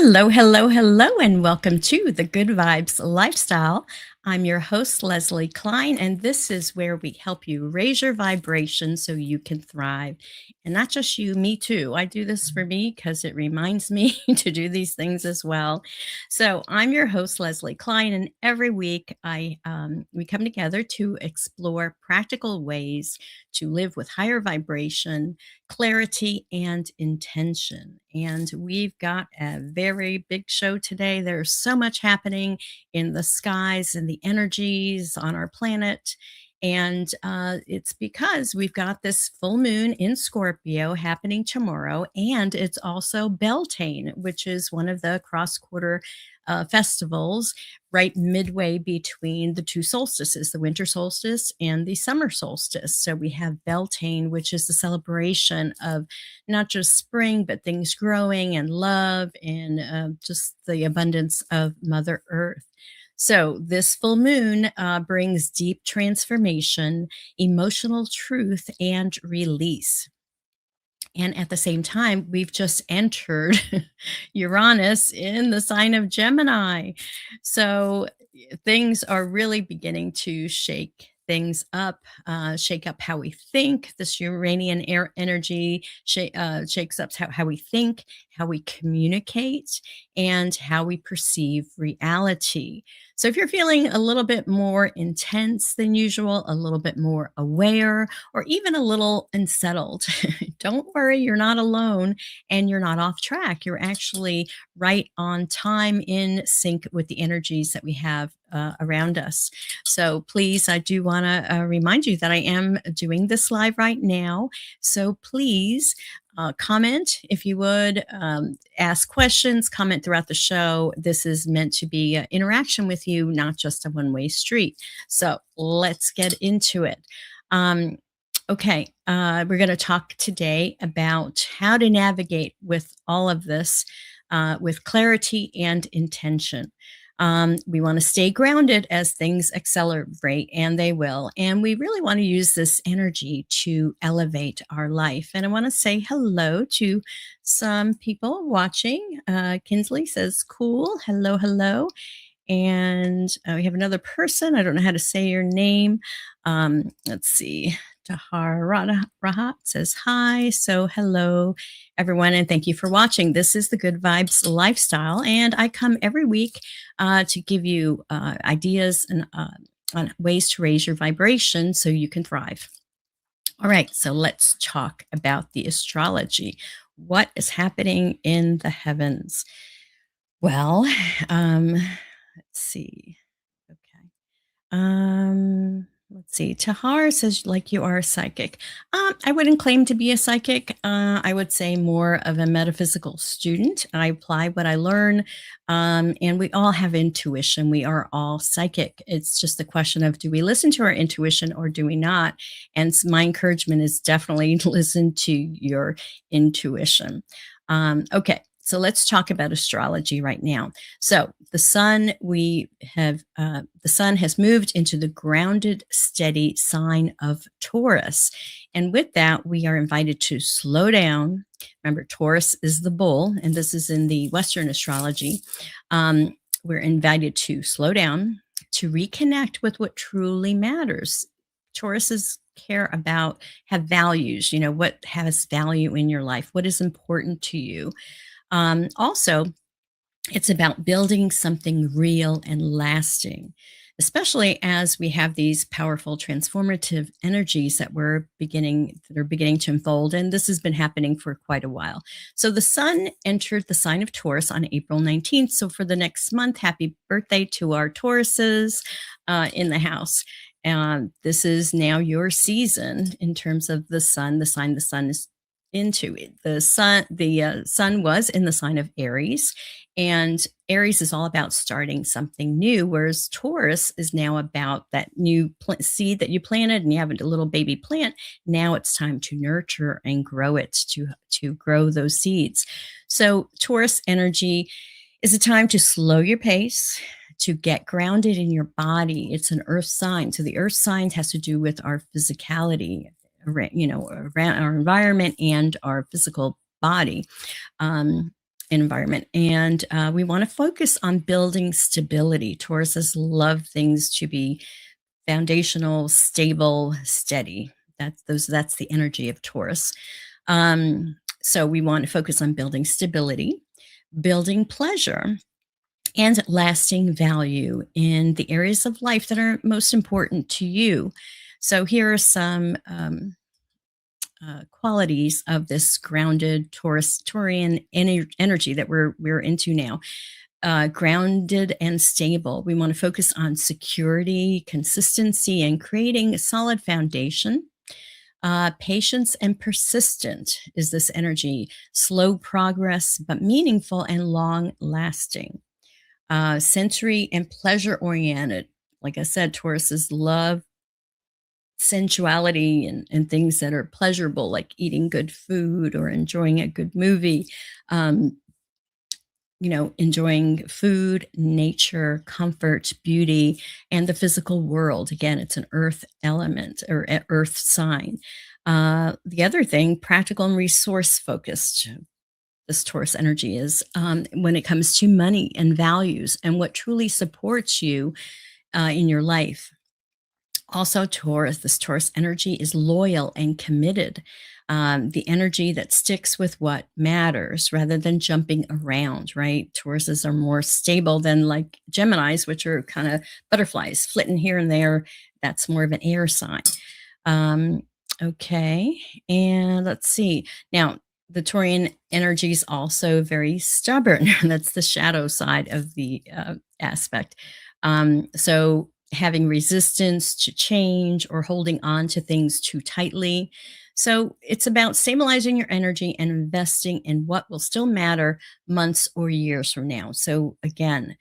Hello, hello, hello, and welcome to the Good Vibes Lifestyle. I'm your host, Leslie Klein, and this is where we help you raise your vibration so you can thrive. And not just you, me too. I do this for me because it reminds me to do these things as well. So I'm your host, Leslie Klein, and every week we come together to explore practical ways to live with higher vibration, clarity, and intention. And we've got a very big show today. There's so much happening in the skies and the energies on our planet. And it's because we've got this full moon in Scorpio happening tomorrow. And it's also Beltane, which is one of the cross quarter festivals right midway between the two solstices, the winter solstice and the summer solstice. So we have Beltane, which is the celebration of not just spring, but things growing and love and just the abundance of Mother Earth. So, this full moon brings deep transformation, emotional truth, and release. And at the same time, we've just entered Uranus in the sign of Gemini. So things are really beginning to shake up how we think. This Uranian air energy shakes up how we think, how we communicate, and how we perceive reality. So if you're feeling a little bit more intense than usual, a little bit more aware, or even a little unsettled, don't worry, you're not alone and you're not off track. You're actually right on time, in sync with the energies that we have around us. So please, I do want to remind you that I am doing this live right now. So please comment if you would, ask questions, comment throughout the show. This is meant to be an interaction with you, not just a one-way street. So let's get into it. Okay, we're going to talk today about how to navigate with all of this with clarity and intention. We want to stay grounded as things accelerate, and they will. And we really want to use this energy to elevate our life. And I want to say hello to some people watching. Kinsley says, cool. Hello, hello. And we have another person. I don't know how to say your name. Let's see. Tahar Rahat says hi. So, hello, everyone, and thank you for watching. This is the Good Vibes Lifestyle, and I come every week to give you ideas and on ways to raise your vibration so you can thrive. All right, so let's talk about the astrology. What is happening in the heavens? Well, let's see. Okay. Let's see. Tahar says, like you are a psychic. I wouldn't claim to be a psychic. I would say more of a metaphysical student. I apply what I learn, and we all have intuition. We are all psychic. It's just a question of, do we listen to our intuition or do we not? And my encouragement is definitely listen to your intuition. Okay. So let's talk about astrology right now. So the sun, the sun has moved into the grounded, steady sign of Taurus, and with that, we are invited to slow down. Remember, Taurus is the bull, and this is in the Western astrology. We're invited to slow down, to reconnect with what truly matters. Tauruses have values. You know, what has value in your life? What is important to you? Also, it's about building something real and lasting, especially as we have these powerful transformative energies that are beginning to unfold. And this has been happening for quite a while. So the sun entered the sign of Taurus on April 19th. So for the next month, happy birthday to our Tauruses in the house. This is now your season in terms of the sun, the sign the sun is into it. The sun was in the sign of Aries, and Aries is all about starting something new, whereas Taurus is now about that new seed that you planted, and you have a little baby plant. Now it's time to nurture and grow it, to grow those seeds. So Taurus energy is a time to slow your pace, to get grounded in your body. It's an earth sign. So the earth sign has to do with our physicality, around our environment and our physical body. environment. And we want to focus on building stability. Tauruses love things to be foundational, stable, steady. That's the energy of Taurus. So we want to focus on building stability, building pleasure, and lasting value in the areas of life that are most important to you. So here are some qualities of this grounded Taurian energy that we're into now. Grounded and stable. We want to focus on security, consistency, and creating a solid foundation. Patience and persistent is this energy. Slow progress, but meaningful and long lasting. Sensory and pleasure oriented. Like I said, Tauruses love sensuality and things that are pleasurable, like eating good food or enjoying a good movie. Um, enjoying food, nature, comfort, beauty, and the physical world. Again, it's an earth element or earth sign. The other thing, practical and resource focused. This Taurus energy is when it comes to money and values and what truly supports you in your life. Also, this Taurus energy is loyal and committed. The energy that sticks with what matters rather than jumping around, right? Tauruses are more stable than like Geminis, which are kind of butterflies, flitting here and there. That's more of an air sign. Um, okay. And let's see. Now, the Taurian energy is also very stubborn. That's the shadow side of the aspect. So, having resistance to change or holding on to things too tightly. So it's about stabilizing your energy and investing in what will still matter months or years from now. So again,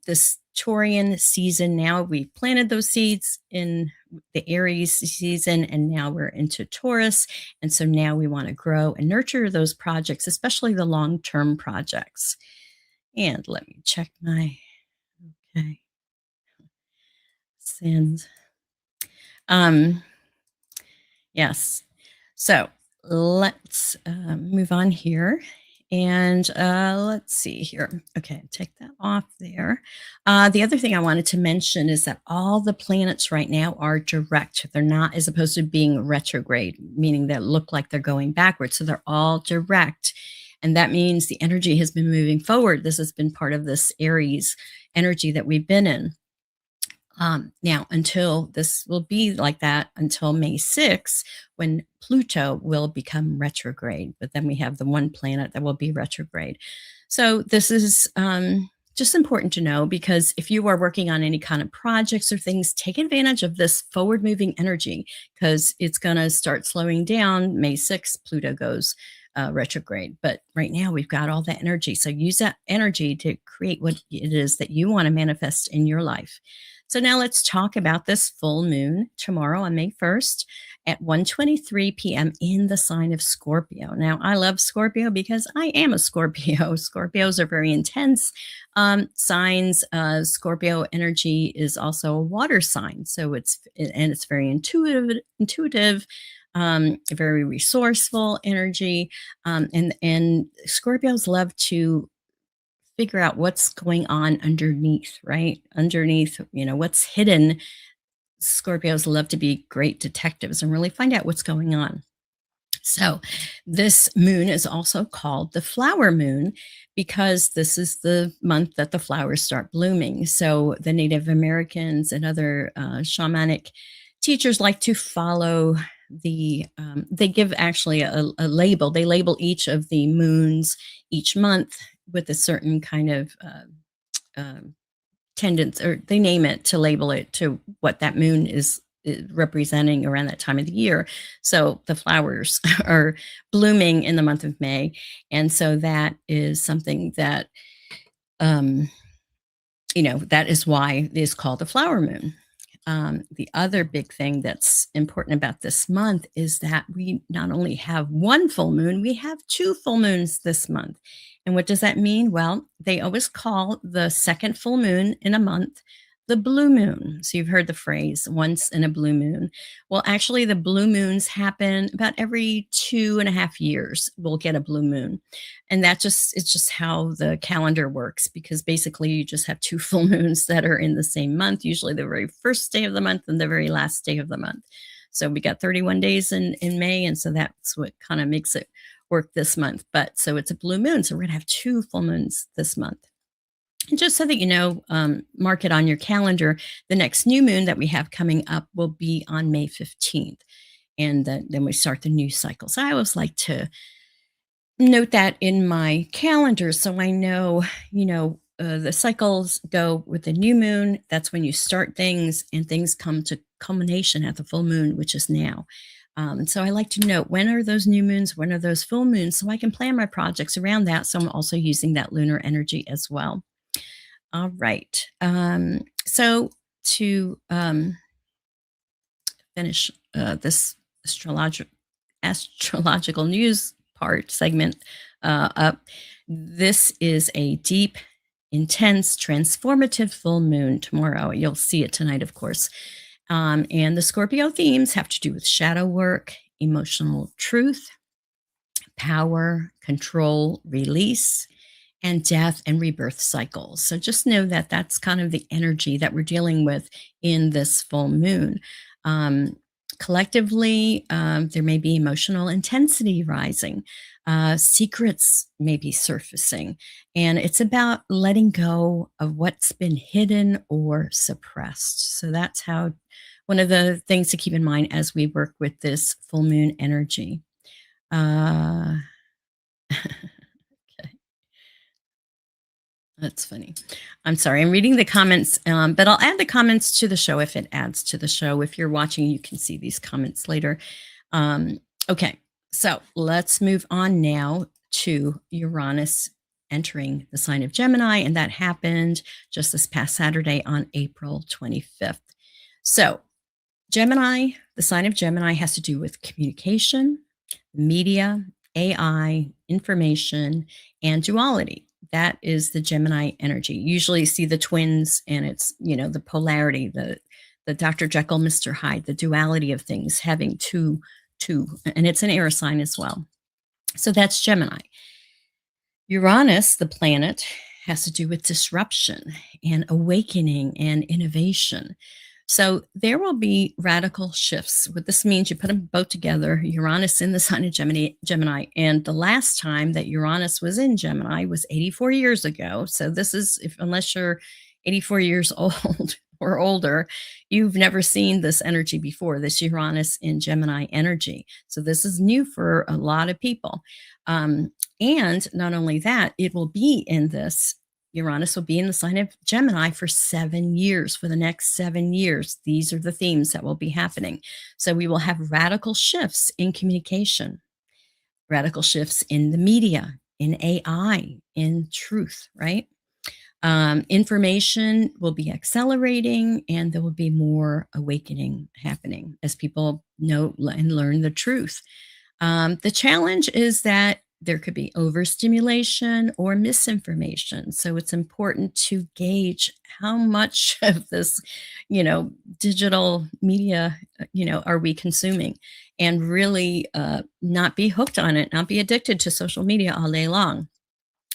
this Taurian season now, we've planted those seeds in the Aries season, and now we're into Taurus. And so now we want to grow and nurture those projects, especially the long term projects. And let me check my, okay, send. Um, yes. So let's move on here. And let's see here. Okay, take that off there. The other thing I wanted to mention is that all the planets right now are direct. They're not as opposed to being retrograde, meaning they look like they're going backwards. So they're all direct. And that means the energy has been moving forward. This has been part of this Aries energy that we've been in. Now, until this will be like that until May 6th, when Pluto will become retrograde. But then we have the one planet that will be retrograde. So this is just important to know because if you are working on any kind of projects or things, take advantage of this forward moving energy because it's going to start slowing down. May 6th, Pluto goes retrograde. But right now we've got all that energy. So use that energy to create what it is that you want to manifest in your life. So now let's talk about this full moon tomorrow on May 1st at 1:23 p.m. in the sign of Scorpio. Now, I love Scorpio because I am a Scorpio. Scorpios are very intense signs. Scorpio energy is also a water sign, so it's very intuitive, very resourceful energy, and Scorpios love to figure out what's going on underneath, right? Underneath, what's hidden. Scorpios love to be great detectives and really find out what's going on. So, this moon is also called the flower moon because this is the month that the flowers start blooming. So, the Native Americans and other shamanic teachers like to follow they give actually a label. They label each of the moons each month with a certain kind of tendency, or they name it to label it to what that moon is representing around that time of the year. So the flowers are blooming in the month of May. And so that is something that, that is why it is called the flower moon. The other big thing that's important about this month is that we not only have one full moon, we have two full moons this month. And what does that mean? Well, they always call the second full moon in a month The blue moon. So you've heard the phrase once in a blue moon. Well, actually, the blue moons happen about every 2.5 years. We'll get a blue moon. And it's just how the calendar works because basically you just have two full moons that are in the same month, usually the very first day of the month and the very last day of the month. So we got 31 days in May. And so that's what kind of makes it work this month. But so it's a blue moon. So we're going to have two full moons this month. And just so that you know, mark it on your calendar. The next new moon that we have coming up will be on May 15th. And then we start the new cycle. So I always like to note that in my calendar so I know, the cycles go with the new moon. That's when you start things, and things come to culmination at the full moon, which is now. And so I like to note when are those new moons, when are those full moons, so I can plan my projects around that. So I'm also using that lunar energy as well. All right. So to finish this astrological news part segment up, this is a deep, intense, transformative full moon tomorrow. You'll see it tonight, of course. And the Scorpio themes have to do with shadow work, emotional truth, power, control, release, and death and rebirth cycles. So just know that that's kind of the energy that we're dealing with in this full moon. Um, Collectively, there may be emotional intensity rising, secrets may be surfacing, and it's about letting go of what's been hidden or suppressed. So that's how one of the things to keep in mind as we work with this full moon energy. Uh, That's funny. I'm sorry. I'm reading the comments, but I'll add the comments to the show if it adds to the show. If you're watching, you can see these comments later. Okay, so let's move on now to Uranus entering the sign of Gemini, and that happened just this past Saturday on April 25th. So, Gemini, the sign of Gemini has to do with communication, media, AI, information, and duality. That is the Gemini energy. Usually you see the twins and it's, the polarity, the Dr. Jekyll, Mr. Hyde, the duality of things having two, and it's an air sign as well. So that's Gemini. Uranus, the planet, has to do with disruption and awakening and innovation. So there will be radical shifts. What this means, you put them both together, Uranus in the sign of Gemini. And the last time that Uranus was in Gemini was 84 years ago. So this is, unless you're 84 years old or older, you've never seen this energy before, this Uranus in Gemini energy. So this is new for a lot of people. And not only that, it will be in this Uranus will be in the sign of Gemini for 7 years, for the next 7 years. These are the themes that will be happening. So we will have radical shifts in communication, radical shifts in the media, in AI, in truth, right? Information will be accelerating and there will be more awakening happening as people know and learn the truth. The challenge is that there could be overstimulation or misinformation. So it's important to gauge how much of this, digital media, are we consuming, and really not be hooked on it, not be addicted to social media all day long.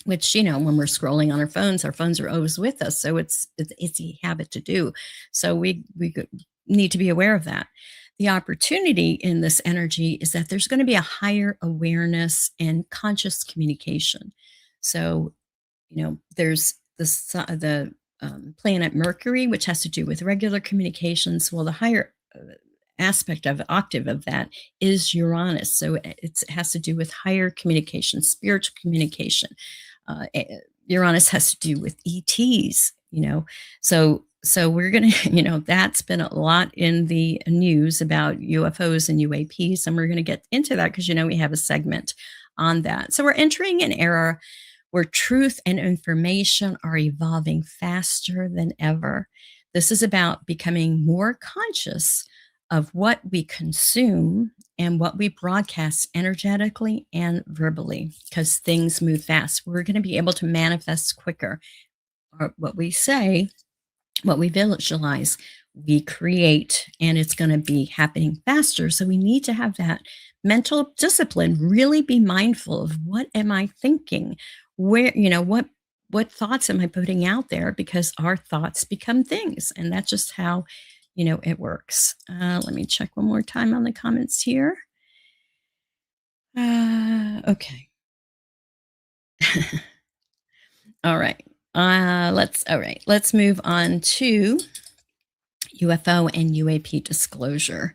Which, when we're scrolling on our phones are always with us. So it's an easy habit to do. So we need to be aware of that. The opportunity in this energy is that there's going to be a higher awareness and conscious communication. So, there's the planet Mercury, which has to do with regular communications. Well, the higher aspect of octave of that is Uranus. So it has to do with higher communication, spiritual communication. Uranus has to do with ETs, so we're going to, that's been a lot in the news about UFOs and UAPs, and we're going to get into that because, we have a segment on that. So we're entering an era where truth and information are evolving faster than ever. This is about becoming more conscious of what we consume and what we broadcast energetically and verbally, because things move fast. We're going to be able to manifest quicker. Or what we say What we visualize, we create, and it's going to be happening faster. So we need to have that mental discipline, really be mindful of what am I thinking? Where, what thoughts am I putting out there? Because our thoughts become things. And that's just how, it works. Let me check one more time on the comments here. Okay. All right. Let's move on to UFO and UAP disclosure.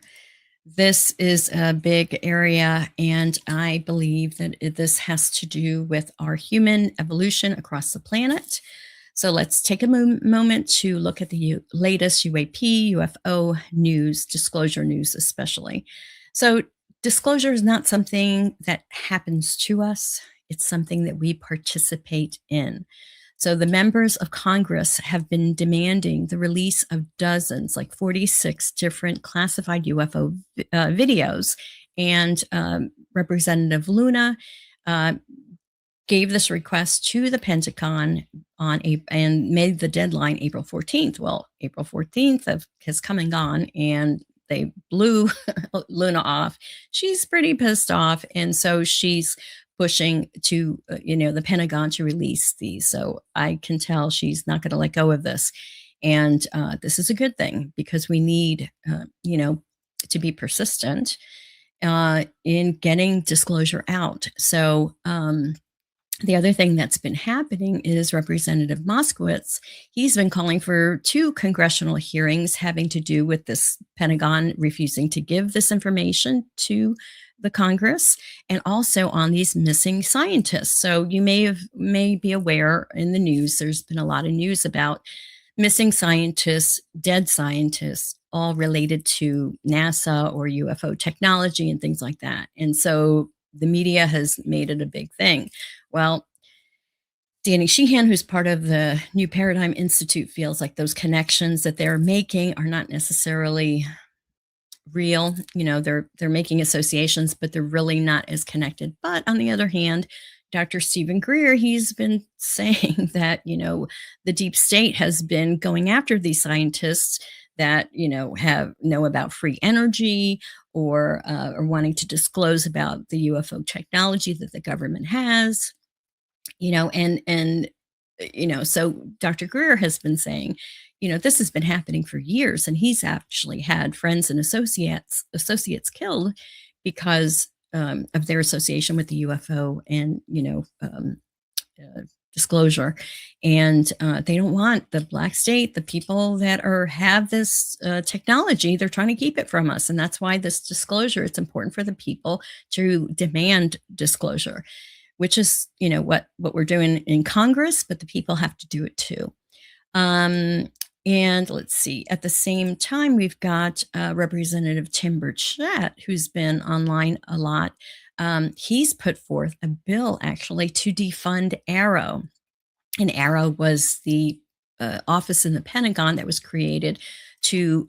This is a big area, and I believe that this has to do with our human evolution across the planet. So let's take a moment to look at the latest UAP, UFO news, disclosure news, especially. So, disclosure is not something that happens to us, it's something that we participate in. So, the members of Congress have been demanding the release of dozens, like 46 different classified UFO videos. And Representative Luna uh, gave this request to the Pentagon and made the deadline April 14th. Well, April 14th has come and gone, and they blew Luna off. She's pretty pissed off, and so she's pushing to the Pentagon to release these. So I can tell she's not going to let go of this, and this is a good thing because we need to be persistent in getting disclosure out. So the other thing that's been happening is Representative Moskowitz. He's been calling for two congressional hearings having to do with this Pentagon refusing to give this information to the Congress, and also on these missing scientists. So you may be aware in the news, there's been a lot of news about missing scientists, dead scientists, all related to NASA or UFO technology and things like that. And so the media has made it a big thing. Well, Danny Sheehan, who's part of the New Paradigm Institute, feels like those connections that they're making are not necessarily real. They're making associations, but they're really not as connected. But on the other hand, Dr. Stephen Greer, he's been saying that, the deep state has been going after these scientists that, know about free energy or are wanting to disclose about the UFO technology that the government has, so Dr. Greer has been saying, this has been happening for years, and he's actually had friends and associates killed because of their association with the UFO and disclosure. And they don't want the black state, the people that have this technology, they're trying to keep it from us, and that's why this disclosure. It's important for the people to demand disclosure, which is what we're doing in Congress, but the people have to do it too. And let's see, at the same time, we've got Representative Tim Burchett, who's been online a lot. He's put forth a bill actually to defund Arrow. And Arrow was the office in the Pentagon that was created to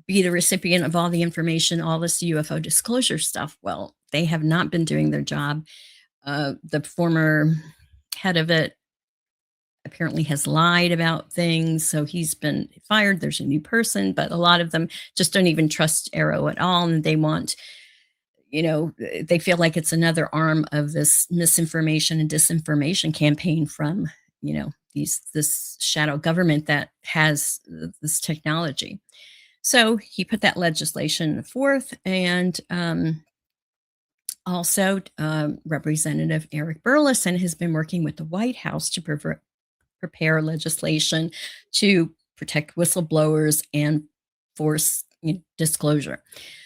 be the recipient of all the information, all this UFO disclosure stuff. Well, they have not been doing their job. The former head of it apparently has lied about things, so he's been fired. There's a new person, but a lot of them just don't even trust Arrow at all, and they want, they feel like it's another arm of this misinformation and disinformation campaign from, this shadow government that has this technology. So he put that legislation forth, and also, Representative Eric Burlison has been working with the White House to prepare legislation to protect whistleblowers and force disclosure.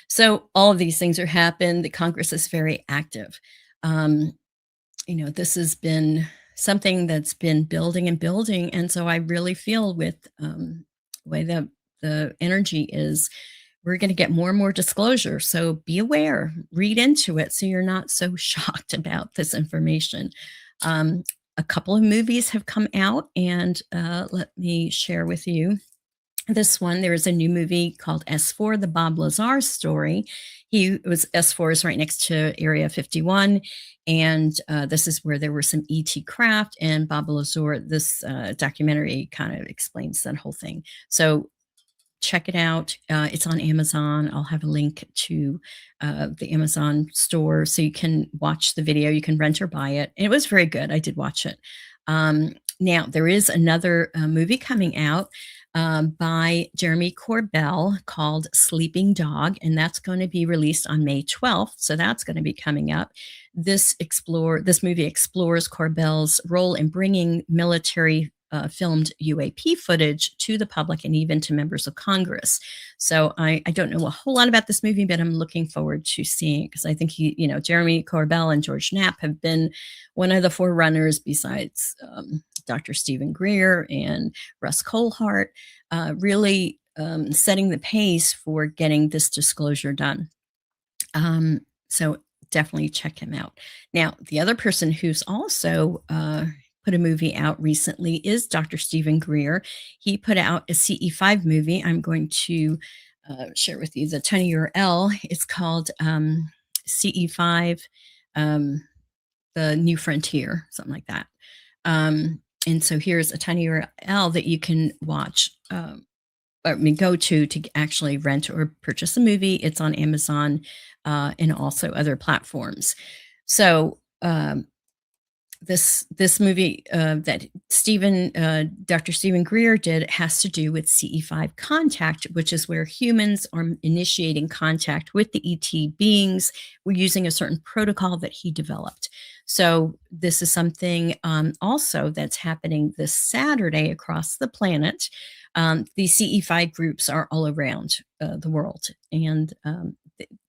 So all of these things are happening. The Congress is very active. This has been something that's been building and building, and so I really feel with the way the energy is, we're going to get more and more disclosure. So be aware, read into it so you're not so shocked about this information. A couple of movies have come out, and let me share with you. This one, there is a new movie called S4, the Bob Lazar story. He was S4 is right next to Area 51, and this is where there were some ET craft. And Bob Lazar, this documentary kind of explains that whole thing. So check it out. It's on Amazon. I'll have a link to the Amazon store so you can watch the video. You can rent or buy it. And it was very good. I did watch it. Now, there is another movie coming out by Jeremy Corbell called Sleeping Dog, and that's going to be released on May 12th. So that's going to be coming up. This movie explores Corbell's role in bringing military filmed UAP footage to the public and even to members of Congress. So I don't know a whole lot about this movie, but I'm looking forward to seeing it because I think Jeremy Corbell and George Knapp have been one of the forerunners besides Dr. Stephen Greer and Russ Colhart, really setting the pace for getting this disclosure done. So definitely check him out. Now, the other person who's also put a movie out recently is Dr. Stephen Greer. He put out a CE5 movie. I'm going to share with you the tiny URL. It's called CE5, The New Frontier, something like that. And so here's a tiny URL that you can watch. Go to actually rent or purchase a movie. It's on Amazon and also other platforms. So this movie that Dr. Stephen Greer did has to do with CE5 contact, which is where humans are initiating contact with the ET beings. We're using a certain protocol that he developed. So this is something also that's happening this Saturday across the planet. The CE5 groups are all around the world, and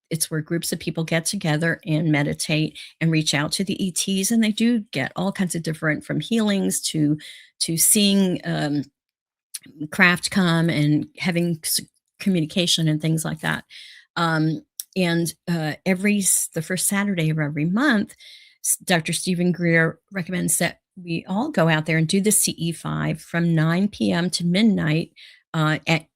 it's where groups of people get together and meditate and reach out to the ETs, and they do get all kinds of different, from healings to seeing craft come and having communication and things like that. And the first Saturday of every month, Dr. Stephen Greer recommends that we all go out there and do the CE5 from 9 p.m. to midnight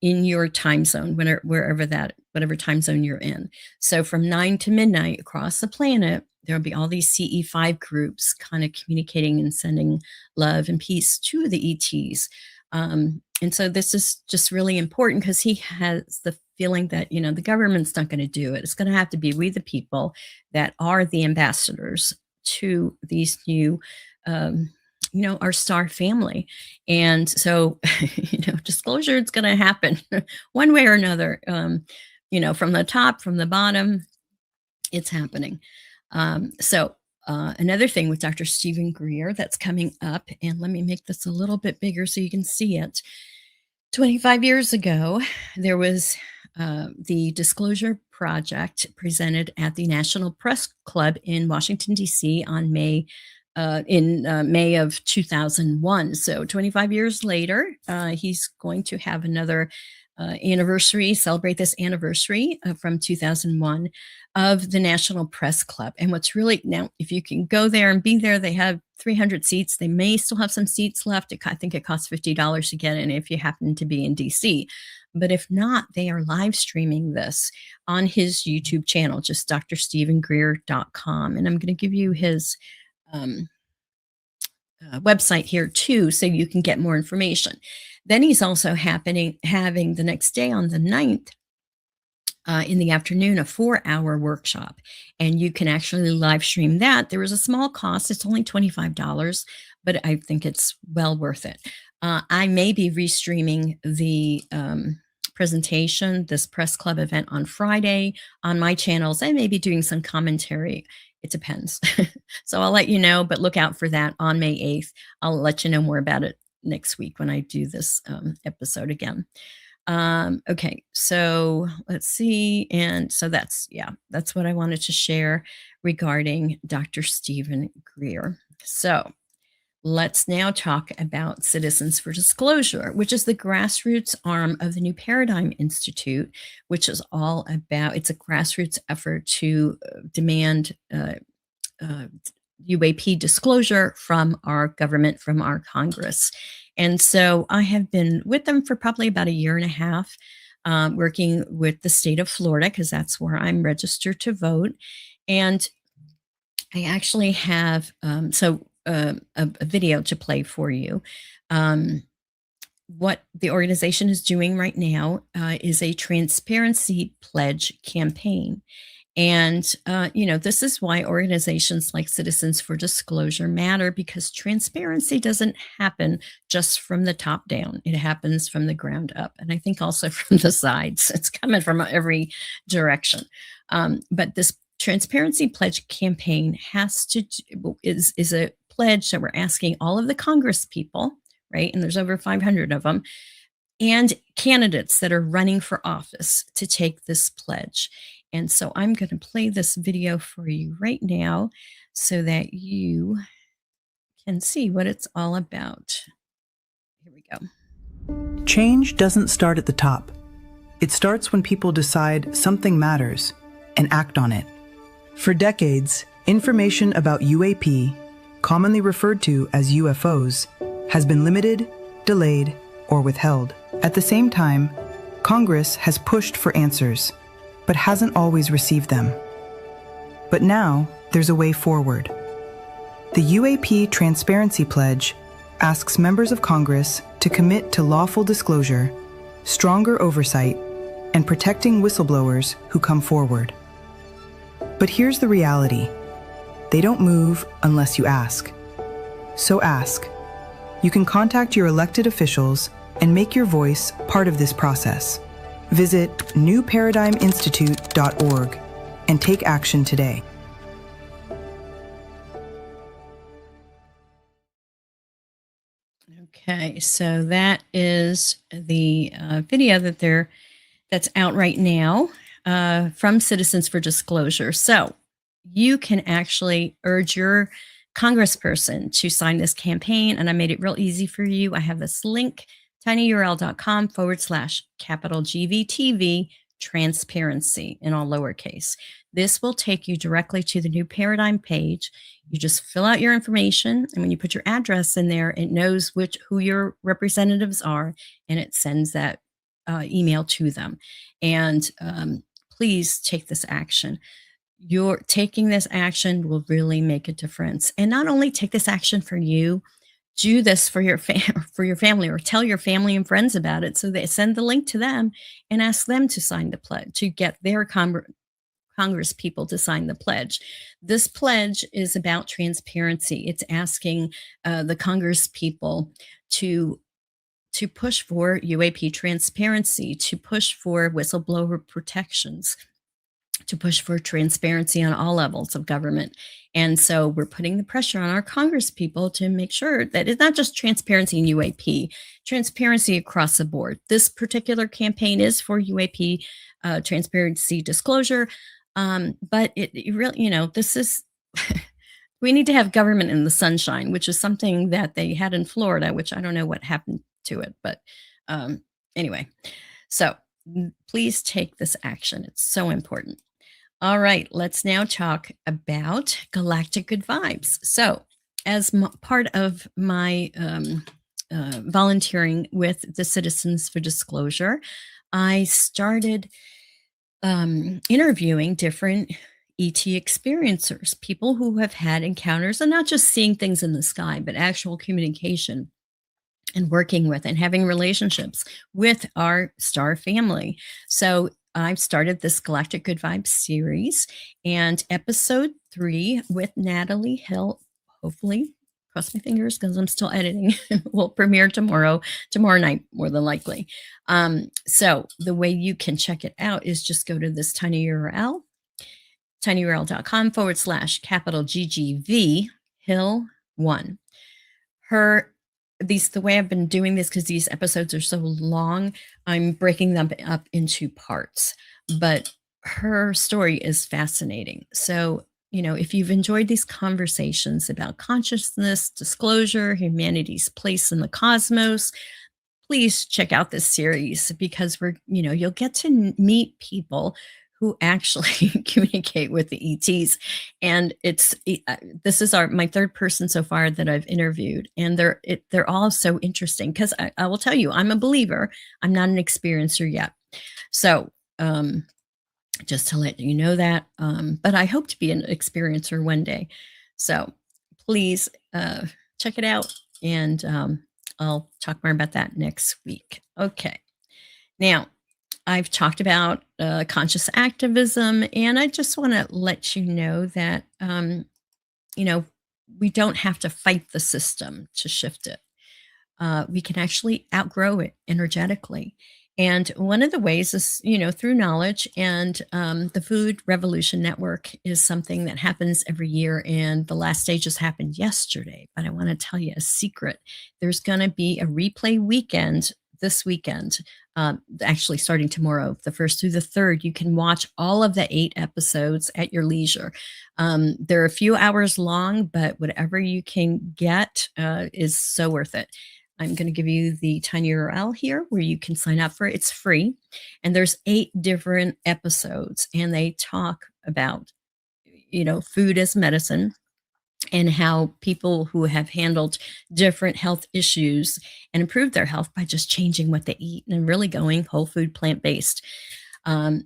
in your time zone, whatever time zone you're in. So from 9 to midnight across the planet, there'll be all these CE5 groups kind of communicating and sending love and peace to the ETs. And so this is just really important because he has the feeling that, the government's not going to do it. It's going to have to be we, the people, that are the ambassadors to these new, our star family. And so, disclosure, it's going to happen one way or another, from the top, from the bottom, it's happening. Another thing with Dr. Stephen Greer that's coming up, and let me make this a little bit bigger so you can see it. 25 years ago, there was the Disclosure Project presented at the National Press Club in Washington, D.C. on May of 2001. So 25 years later, he's going to have another celebrate this anniversary from 2001 of the National Press Club. And what's really, now, if you can go there and be there, they have 300 seats. They may still have some seats left. I think it costs $50 to get in if you happen to be in DC. But if not, they are live streaming this on his YouTube channel, just drstephengreer.com. And I'm going to give you his website here too, so you can get more information. Then he's also having the next day on the 9th in the afternoon, a 4-hour workshop, and you can actually live stream that. There is a small cost. It's only $25, but I think it's well worth it. I may be restreaming the presentation, this press club event, on Friday on my channels. I may be doing some commentary. It depends. So I'll let you know, but look out for that on May 8th. I'll let you know more about it next week when I do this episode again. Okay, so let's see. And so that's what I wanted to share regarding Dr. Stephen Greer. So let's now talk about Citizens for Disclosure, which is the grassroots arm of the New Paradigm Institute, which is all about, it's a grassroots effort to demand UAP disclosure from our government, from our Congress. And so I have been with them for probably about a year and a half, working with the state of Florida because that's where I'm registered to vote. And I actually have a video to play for you. Um, what the organization is doing right now is a transparency pledge campaign. And, this is why organizations like Citizens for Disclosure matter because transparency doesn't happen just from the top down. It happens from the ground up. And I think also from the sides. It's coming from every direction. But this transparency pledge campaign is a pledge that we're asking all of the Congress people, right? And there's over 500 of them and candidates that are running for office to take this pledge. And so I'm going to play this video for you right now so that you can see what it's all about. Here we go. Change doesn't start at the top. It starts when people decide something matters and act on it. For decades, information about UAP, commonly referred to as UFOs, has been limited, delayed, or withheld. At the same time, Congress has pushed for answers, but hasn't always received them. But now, there's a way forward. The UAP Transparency Pledge asks members of Congress to commit to lawful disclosure, stronger oversight, and protecting whistleblowers who come forward. But here's the reality. They don't move unless you ask. So ask. You can contact your elected officials and make your voice part of this process. Visit newparadigminstitute.org and take action today. Okay, so that is the video that's out right now from Citizens for Disclosure. So you can actually urge your congressperson to sign this campaign, and I made it real easy for you. I have this link, tinyurl.com/capital GVTV transparency in all lowercase. This will take you directly to the New Paradigm page. You just fill out your information, and when you put your address in there, it knows who your representatives are, and it sends that email to them. And please take this action. Your taking this action will really make a difference. And not only take this action for you, do this for your family, or tell your family and friends about it. So they send the link to them and ask them to sign the pledge, to get their Congress people to sign the pledge. This pledge is about transparency. It's asking the Congress people to push for UAP transparency, to push for whistleblower protections, to push for transparency on all levels of government. And so we're putting the pressure on our Congress people to make sure that it's not just transparency in UAP, transparency across the board. This particular campaign is for UAP transparency disclosure. But it really, this is, we need to have government in the sunshine, which is something that they had in Florida, which I don't know what happened to it. But anyway, so please take this action. It's so important. All right, let's now talk about galactic good vibes. So as part of my volunteering with the Citizens for Disclosure, I started interviewing different ET experiencers, people who have had encounters and not just seeing things in the sky, but actual communication and working with and having relationships with our star family. So I've started this Galactic Good Vibes series, and episode 3 with Natalie Hill, hopefully, cross my fingers because I'm still editing, will premiere tomorrow night, more than likely. So the way you can check it out is just go to this tiny URL, tinyurl.com/capital GGV Hill 1. The way I've been doing this, because these episodes are so long, I'm breaking them up into parts. But her story is fascinating. So, if you've enjoyed these conversations about consciousness, disclosure, humanity's place in the cosmos, please check out this series, because you'll get to meet people who actually communicate with the ETs, and this is our my third person so far that I've interviewed, and they're all so interesting because I will tell you, I'm a believer. I'm not an experiencer yet, so just to let you know that. But I hope to be an experiencer one day. So please check it out, and I'll talk more about that next week. Okay. Now, I've talked about conscious activism, and I just want to let you know that, you know, we don't have to fight the system to shift it. We can actually outgrow it energetically. And one of the ways is, through knowledge. And the Food Revolution Network is something that happens every year. And the last stages happened yesterday. But I want to tell you a secret. There's going to be a replay weekend this weekend, actually starting tomorrow, the first through the third. You can watch all of the 8 episodes at your leisure. They're a few hours long, but whatever you can get is so worth it. I'm going to give you the tiny URL here where you can sign up for it. It's free. And there's 8 different episodes, and they talk about, food as medicine and how people who have handled different health issues and improved their health by just changing what they eat and really going whole food, plant-based.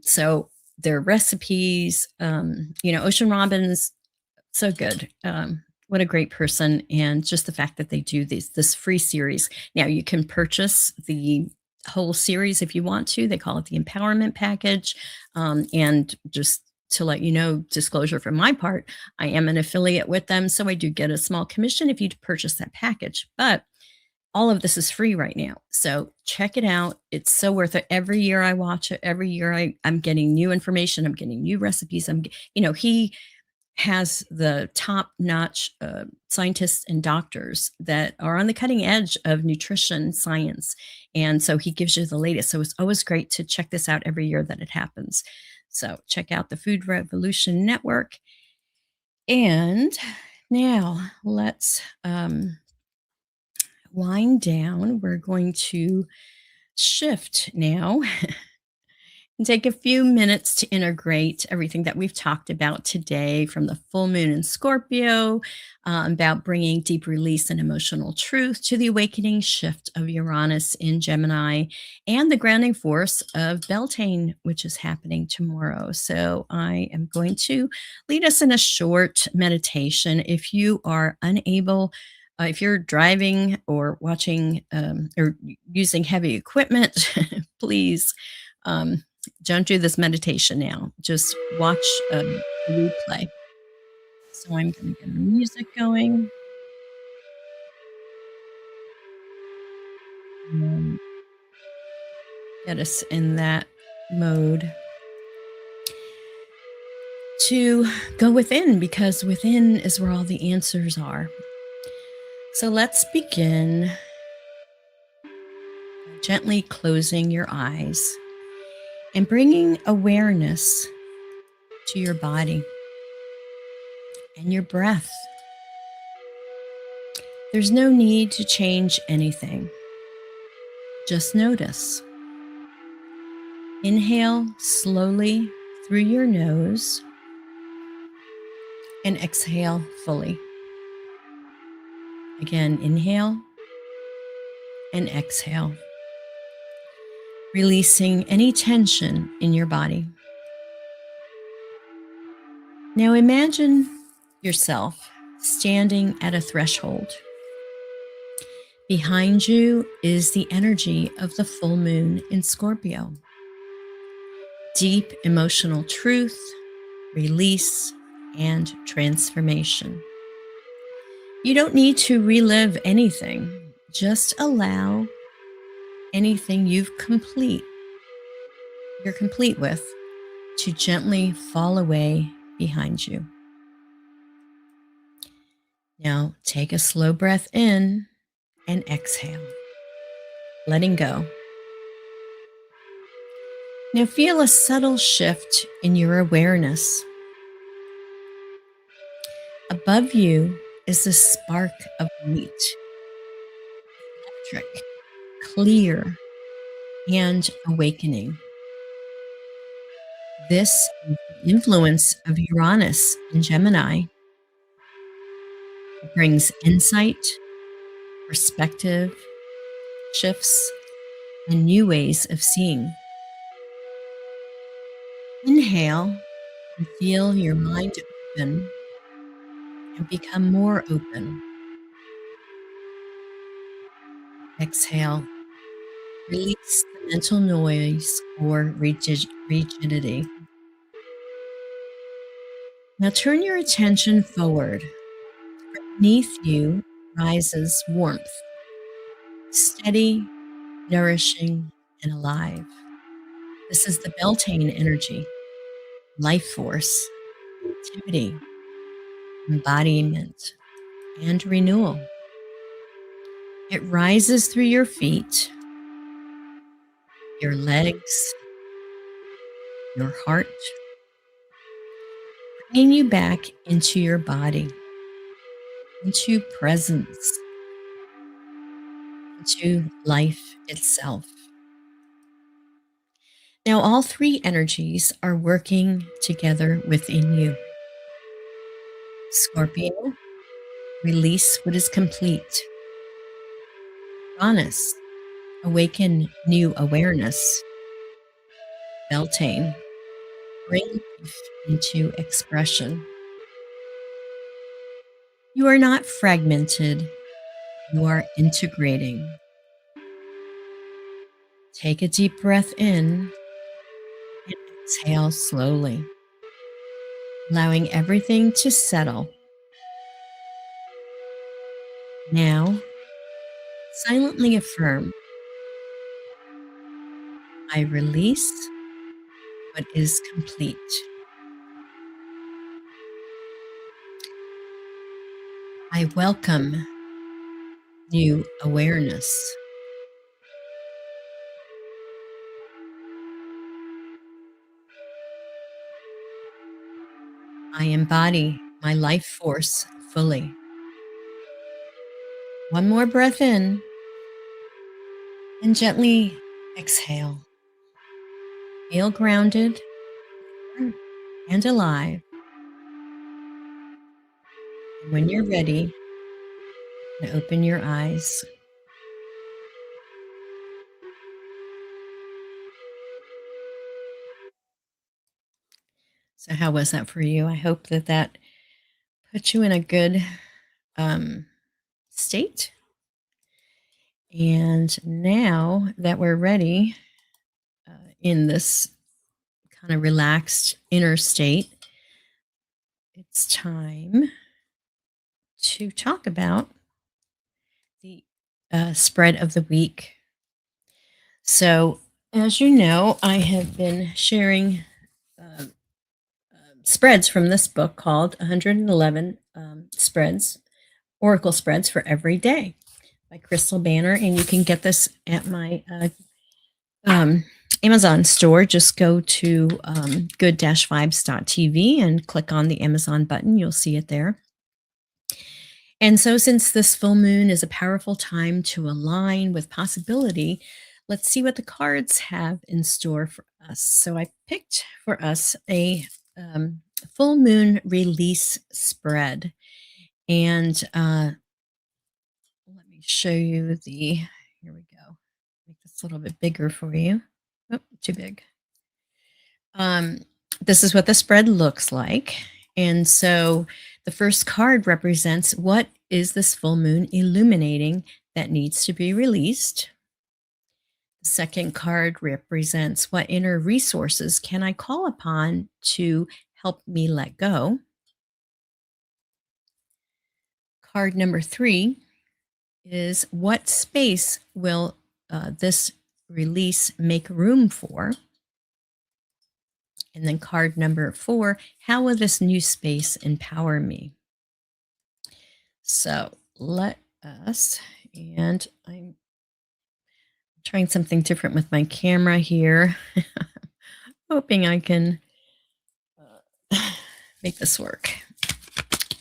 So their recipes, Ocean Robin's so good. What a great person. And just the fact that they do this free series. Now you can purchase the whole series if you want to. They call it the empowerment package. And just to let you know, disclosure from my part, I am an affiliate with them. So I do get a small commission if you purchase that package. But all of this is free right now. So check it out. It's so worth it. Every year I watch it. Every year I'm getting new information. I'm getting new recipes. He has the top-notch scientists and doctors that are on the cutting edge of nutrition science, and so he gives you the latest. So it's always great to check this out every year that it happens. So check out the Food Revolution Network. And now let's wind down. We're going to shift now and take a few minutes to integrate everything that we've talked about today, from the full moon in Scorpio, about bringing deep release and emotional truth, to the awakening shift of Uranus in Gemini, and the grounding force of Beltane, which is happening tomorrow. So I am going to lead us in a short meditation. If you are unable, if you're driving or watching or using heavy equipment, please don't do this meditation now. Just watch a replay. So I'm going to get the music going. And get us in that mode to go within, because within is where all the answers are. So let's begin by gently closing your eyes and bringing awareness to your body and your breath. There's no need to change anything. Just notice. Inhale slowly through your nose and exhale fully. Again, inhale and exhale, releasing any tension in your body. Now imagine yourself standing at a threshold. Behind you is the energy of the full moon in Scorpio. Deep emotional truth, release, and transformation. You don't need to relive anything. Just allow anything you're complete with to gently fall away behind you. Now take a slow breath in and exhale, letting go. Now feel a subtle shift in your awareness. Above you is a spark of light, electric, clear, and awakening. This is the influence of Uranus in Gemini. It brings insight, perspective, shifts, and new ways of seeing. Inhale and feel your mind open and become more open. Exhale, release the mental noise or rigidity. Now turn your attention forward. Beneath you rises warmth, steady, nourishing, and alive. This is the Beltane energy, life force, creativity, embodiment, and renewal. It rises through your feet, your legs, your heart, bringing you back into your body, into presence, into life itself. Now, all three energies are working together within you. Scorpio, release what is complete. Uranus, awaken new awareness. Beltane, bring life into expression. You are not fragmented, you are integrating. Take a deep breath in and exhale slowly, allowing everything to settle. Now, silently affirm, I release what is complete. I welcome new awareness. I embody my life force fully. One more breath in and gently exhale. Feel grounded and alive. And when you're ready, open your eyes. So, how was that for you? I hope that that put you in a good state. And now that we're ready in this kind of relaxed inner state, it's time to talk about the spread of the week. So, as you know, I have been sharing spreads from this book called 111 Spreads, Oracle Spreads for Every Day by Crystal Banner. And you can get this at my Amazon store. Just go to good-vibes.tv and click on the Amazon button. You'll see it there. And so, since this full moon is a powerful time to align with possibility, let's see what the cards have in store for us. So, I picked for us a full moon release spread. And let me show you here we go. Make this a little bit bigger for you. Oh, too big. This is what the spread looks like. And so the first card represents what is this full moon illuminating that needs to be released. The second card represents what inner resources can I call upon to help me let go. Card number 3 is what space will this release make room for? And then card number 4, how will this new space empower me? So let us, and I'm trying something different with my camera here, hoping I can make this work.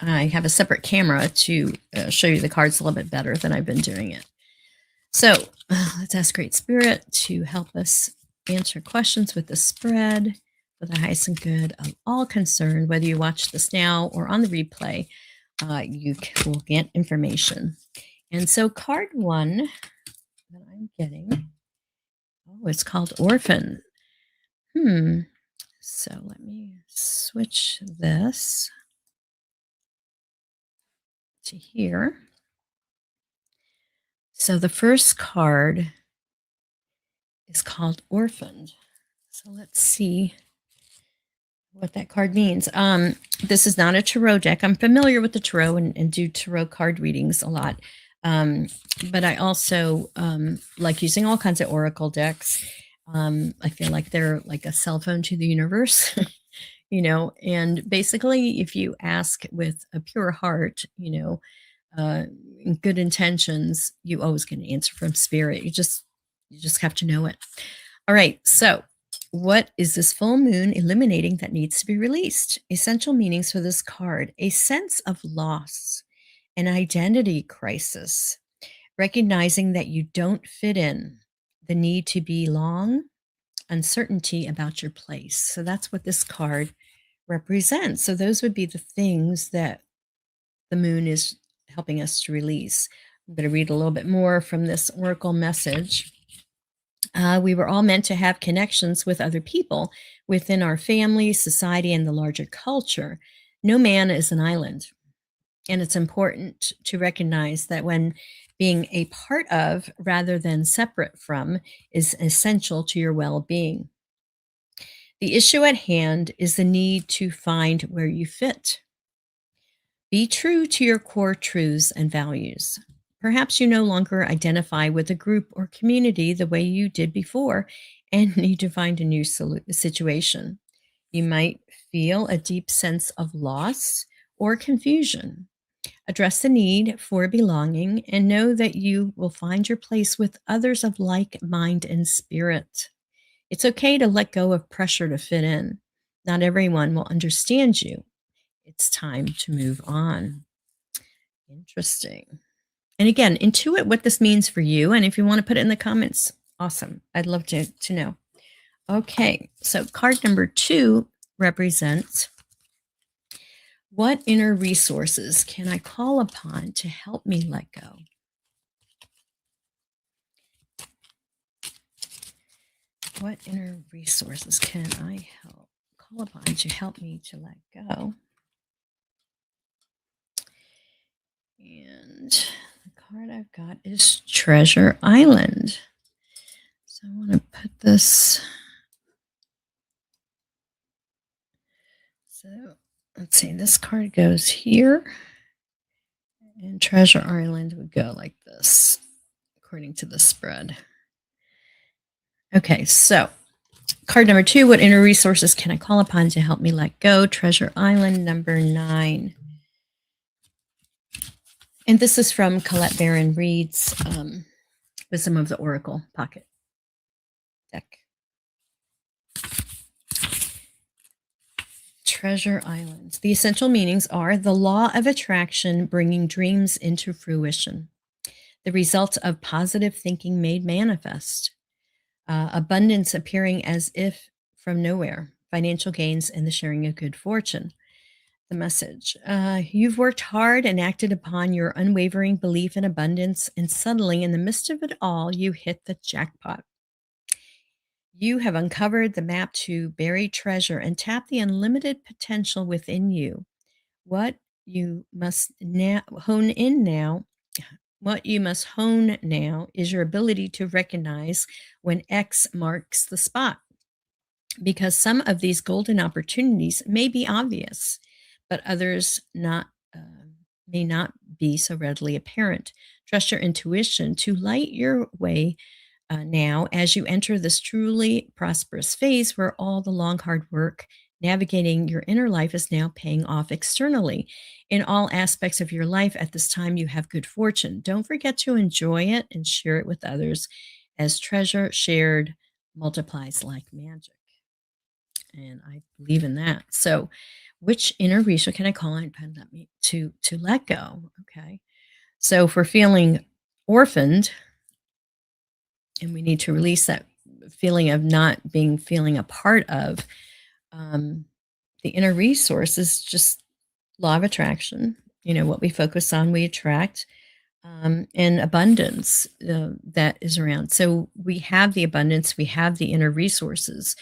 I have a separate camera to show you the cards a little bit better than I've been doing it. So let's ask Great Spirit to help us answer questions with the spread for the highest and good of all concerned, whether you watch this now or on the replay. Will get information. And so, card one that I'm getting, oh, it's called Orphan. So let me switch this to here. So the first card is called Orphaned. So let's see what that card means. This is not a tarot deck. I'm familiar with the tarot and do tarot card readings a lot. But I also like using all kinds of oracle decks. I feel like they're like a cell phone to the universe, and basically, if you ask with a pure heart, good intentions, you always get an answer from spirit. You just have to know it. All right. So, what is this full moon illuminating that needs to be released? Essential meanings for this card: a sense of loss, an identity crisis, recognizing that you don't fit in, the need to belong, uncertainty about your place. So that's what this card represents. So those would be the things that the moon is helping us to release. I'm going to read a little bit more from this oracle message. We were all meant to have connections with other people within our family, society, and the larger culture. No man is an island. And it's important to recognize that when being a part of rather than separate from is essential to your well being. The issue at hand is the need to find where you fit. Be true to your core truths and values. Perhaps you no longer identify with a group or community the way you did before and need to find a new situation. You might feel a deep sense of loss or confusion. Address the need for belonging and know that you will find your place with others of like mind and spirit. It's okay to let go of pressure to fit in. Not everyone will understand you. It's time to move on. Interesting. And again, intuit what this means for you. And if you want to put it in the comments, awesome. I'd love to know. Okay, so card number 2 represents: what inner resources can I call upon to help me let go? What inner resources can I call upon to help me to let go? And the card I've got is Treasure Island. So I want to put this. So let's see, this card goes here, and Treasure Island would go like this, according to the spread. Okay, so card number 2, what inner resources can I call upon to help me let go? Treasure Island, number 9. And this is from Colette Baron Reed's Wisdom of the Oracle Pocket deck. Treasure Island. The essential meanings are the law of attraction bringing dreams into fruition, the result of positive thinking made manifest, abundance appearing as if from nowhere, financial gains, and the sharing of good fortune. The message: you've worked hard and acted upon your unwavering belief in abundance, and suddenly, in the midst of it all, you hit the jackpot. You have uncovered the map to buried treasure and tap the unlimited potential within you. What you must now hone in now, what you must hone now is your ability to recognize when X marks the spot, because some of these golden opportunities may be obvious, but others may not be so readily apparent. Trust your intuition to light your way now as you enter this truly prosperous phase where all the long, hard work navigating your inner life is now paying off externally. In all aspects of your life at this time, you have good fortune. Don't forget to enjoy it and share it with others, as treasure shared multiplies like magic. And I believe in that. So, which inner resource can I call on to let go? Okay. So, if we're feeling orphaned, and we need to release that feeling of not feeling a part of, The inner resource is just law of attraction. What we focus on, we attract, and abundance that is around. So we have the abundance, we have the inner resources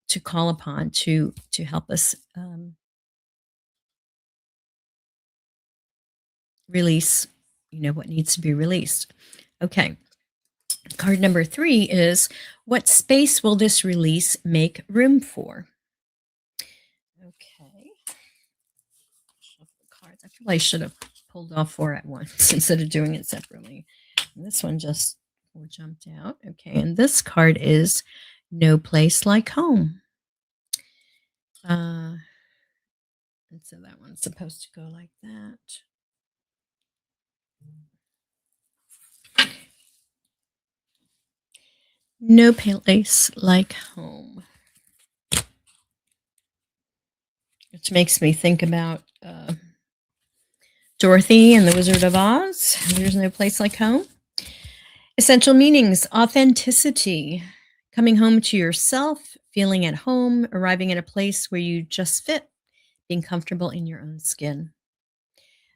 to call upon to help us release, what needs to be released. Okay. Card number 3 is, what space will this release make room for? Okay. Shuffle the cards. I feel like I should have pulled all 4 at once instead of doing it separately. And this one just jumped out. Okay. And this card is no place like home. And so that one's supposed to go like that. No place like home. Which makes me think about Dorothy and the Wizard of Oz. There's no place like home. Essential meanings: authenticity, coming home to yourself, feeling at home, arriving at a place where you just fit, being comfortable in your own skin.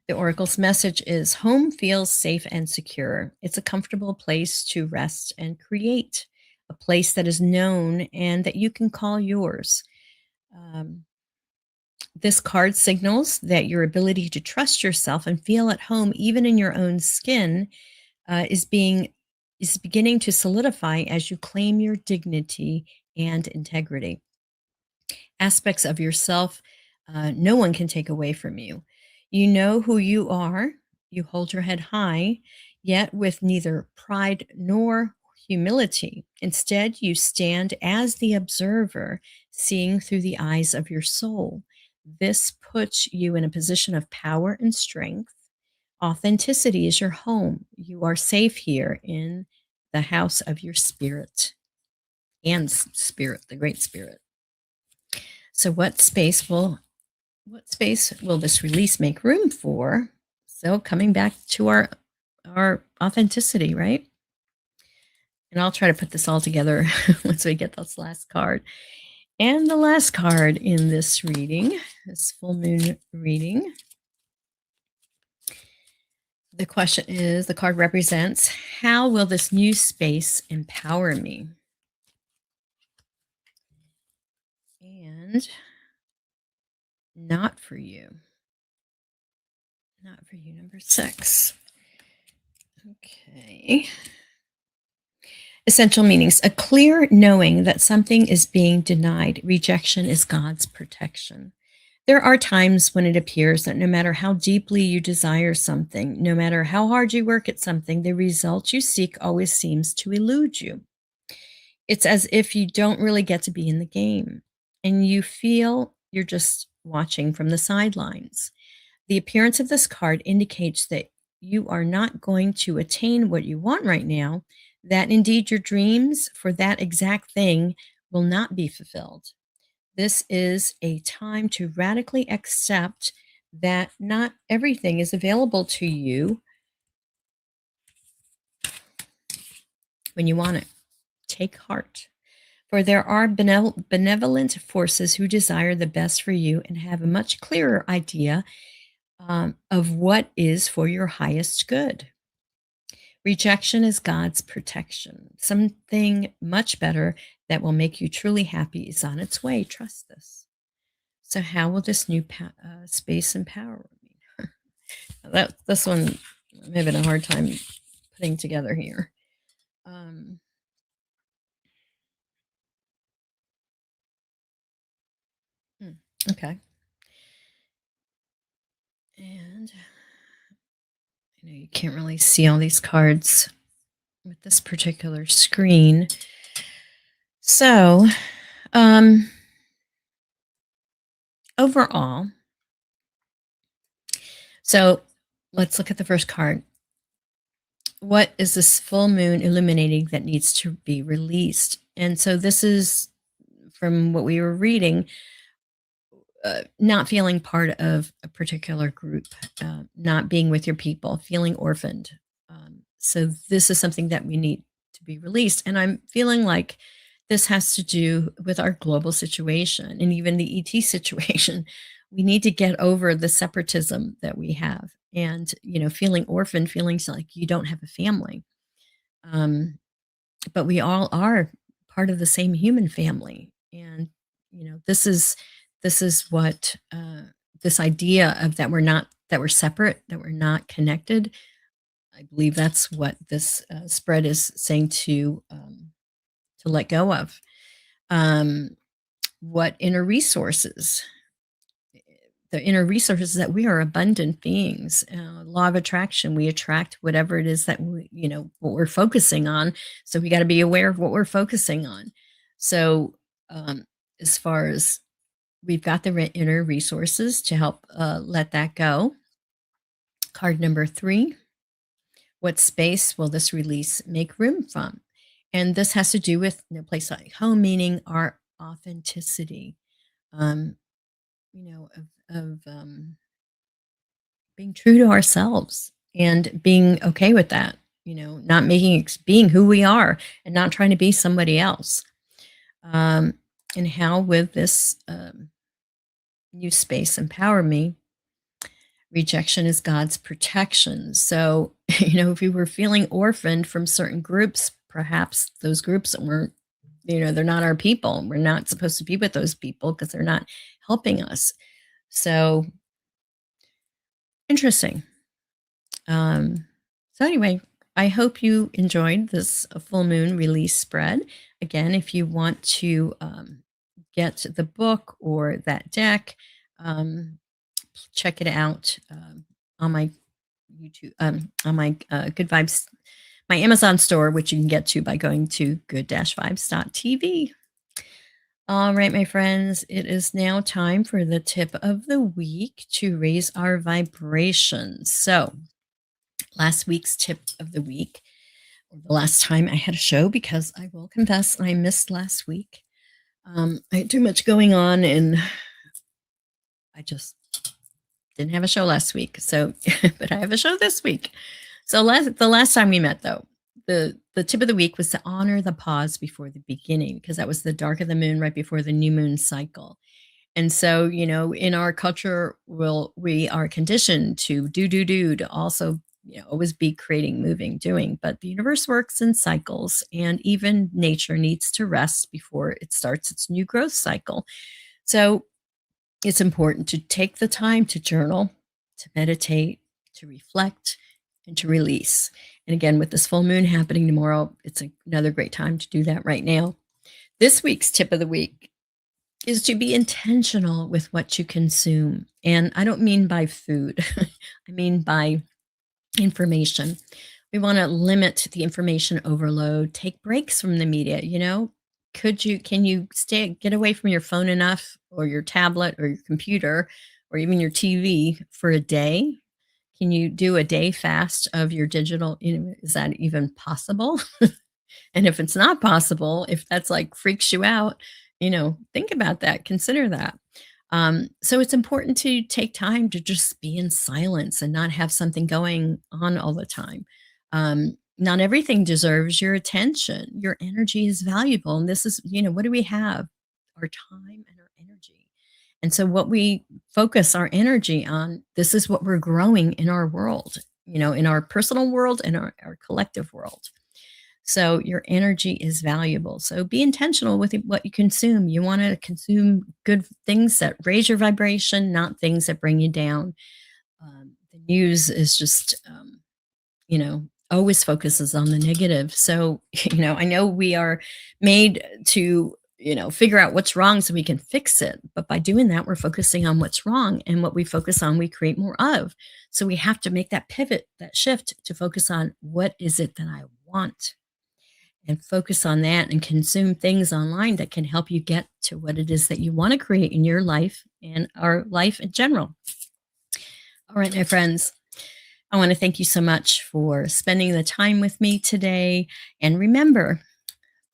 The oracle's message is, home feels safe and secure. It's a comfortable place to rest and create, a place that is known and that you can call yours. This card signals that your ability to trust yourself and feel at home, even in your own skin, is beginning to solidify as you claim your dignity and integrity. Aspects of yourself no one can take away from you. You know who you are. You hold your head high, yet with neither pride nor humility. Instead, you stand as the observer, seeing through the eyes of your soul. This puts you in a position of power and strength. Authenticity is your home. You are safe here in the house of your spirit and spirit, the great spirit. So what space will this release make room for? So coming back to our authenticity, right? And I'll try to put this all together once we get this last card. And the last card in this reading, this full moon reading, the question is, the card represents, how will this new space empower me? And not for you. Not for you, number 6. Okay. Essential meanings: a clear knowing that something is being denied. Rejection is God's protection. There are times when it appears that no matter how deeply you desire something, no matter how hard you work at something, the result you seek always seems to elude you. It's as if you don't really get to be in the game and you feel you're just watching from the sidelines. The appearance of this card indicates that you are not going to attain what you want right now, that indeed your dreams for that exact thing will not be fulfilled. This is a time to radically accept that not everything is available to you when you want it. Take heart, for there are benevolent forces who desire the best for you and have a much clearer idea of what is for your highest good. Rejection is God's protection. Something much better that will make you truly happy is on its way. Trust this. So, how will this new space empower me? This one I'm having a hard time putting together here. Okay. And I know you can't really see all these cards with this particular screen. So, overall, so let's look at the first card. What is this full moon illuminating that needs to be released? And so this is from what we were reading, not feeling part of a particular group, not being with your people, feeling orphaned. So this is something that we need to be released. And I'm feeling like This has to do with our global situation and even the ET situation. We need to get over the separatism that we have and, feeling orphaned, feeling like you don't have a family. Um, but we all are part of the same human family. And, this is what this idea of that we're separate, that we're not connected. I believe that's what this spread is saying to let go of. Um, what inner resources? The inner resources that we are abundant beings. Law of attraction, we attract whatever it is that what we're focusing on. So we got to be aware of what we're focusing on. So, um, as far as we've got the inner resources to help let that go. Card number 3. What space will this release make room from? And this has to do with a place like home, meaning our authenticity, um, of being true to ourselves and being okay with that, not being who we are and not trying to be somebody else. Um, and how with this new space empower me? Rejection is God's protection. So, if we were feeling orphaned from certain groups, perhaps those groups weren't, they're not our people. We're not supposed to be with those people because they're not helping us. So, interesting. So, anyway, I hope you enjoyed this full moon release spread. Again, if you want to get the book or that deck, um, check it out on my YouTube, on my Good Vibes, my Amazon store, which you can get to by going to good-vibes.tv. All right, my friends, it is now time for the tip of the week to raise our vibration. So, last week's tip of the week, or the last time I had a show, because I will confess I missed last week. I had too much going on and I just didn't have a show last week. So, but I have a show this week. So the last time we met, though, the tip of the week was to honor the pause before the beginning, because that was the dark of the moon right before the new moon cycle. And so, in our culture, we are conditioned to do, to also, always be creating, moving, doing. But the universe works in cycles, and even nature needs to rest before it starts its new growth cycle. So it's important to take the time to journal, to meditate, to reflect, and to release. And again, with this full moon happening tomorrow, it's another great time to do that right now. This week's tip of the week is to be intentional with what you consume. And I don't mean by food, I mean by information. We want to limit the information overload, take breaks from the media, can you get away from your phone enough, or your tablet or your computer or even your TV for a day? Can you do a day fast of your digital? Is that even possible? And if it's not possible, if that's like freaks you out, think about that, consider that. So it's important to take time to just be in silence and not have something going on all the time. Not everything deserves your attention. Your energy is valuable. And this is, what do we have? Our time and our energy. And so what we focus our energy on, this is what we're growing in our world, in our personal world and our collective world. So your energy is valuable. So be intentional with what you consume. You want to consume good things that raise your vibration, not things that bring you down. The news is just, always focuses on the negative. So, I know we are made to, figure out what's wrong so we can fix it. But by doing that, we're focusing on what's wrong. And what we focus on, we create more of. So we have to make that pivot, that shift to focus on what is it that I want, and focus on that and consume things online that can help you get to what it is that you want to create in your life and our life in general. All right, my friends, I want to thank you so much for spending the time with me today. And remember,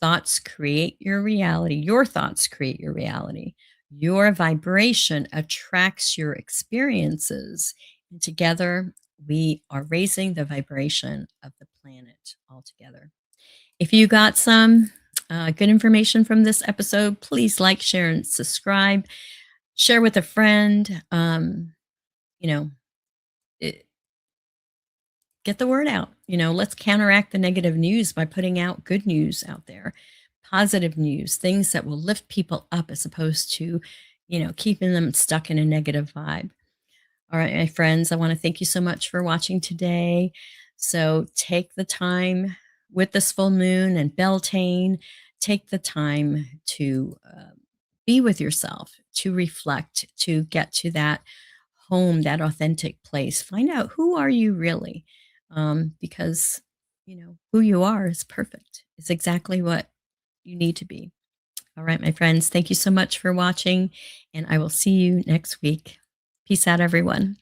thoughts create your reality. Your thoughts create your reality. Your vibration attracts your experiences. And together, we are raising the vibration of the planet altogether. If you got some good information from this episode, please like, share, and subscribe. Share with a friend. You know, it, get the word out. Let's counteract the negative news by putting out good news out there, positive news, things that will lift people up as opposed to, keeping them stuck in a negative vibe. All right, my friends, I want to thank you so much for watching today. So take the time with this full moon and Beltane, take the time to be with yourself, to reflect, to get to that home, that authentic place. Find out, who are you really? Because, who you are is perfect. It's exactly what you need to be. All right, my friends, thank you so much for watching, and I will see you next week. Peace out, everyone.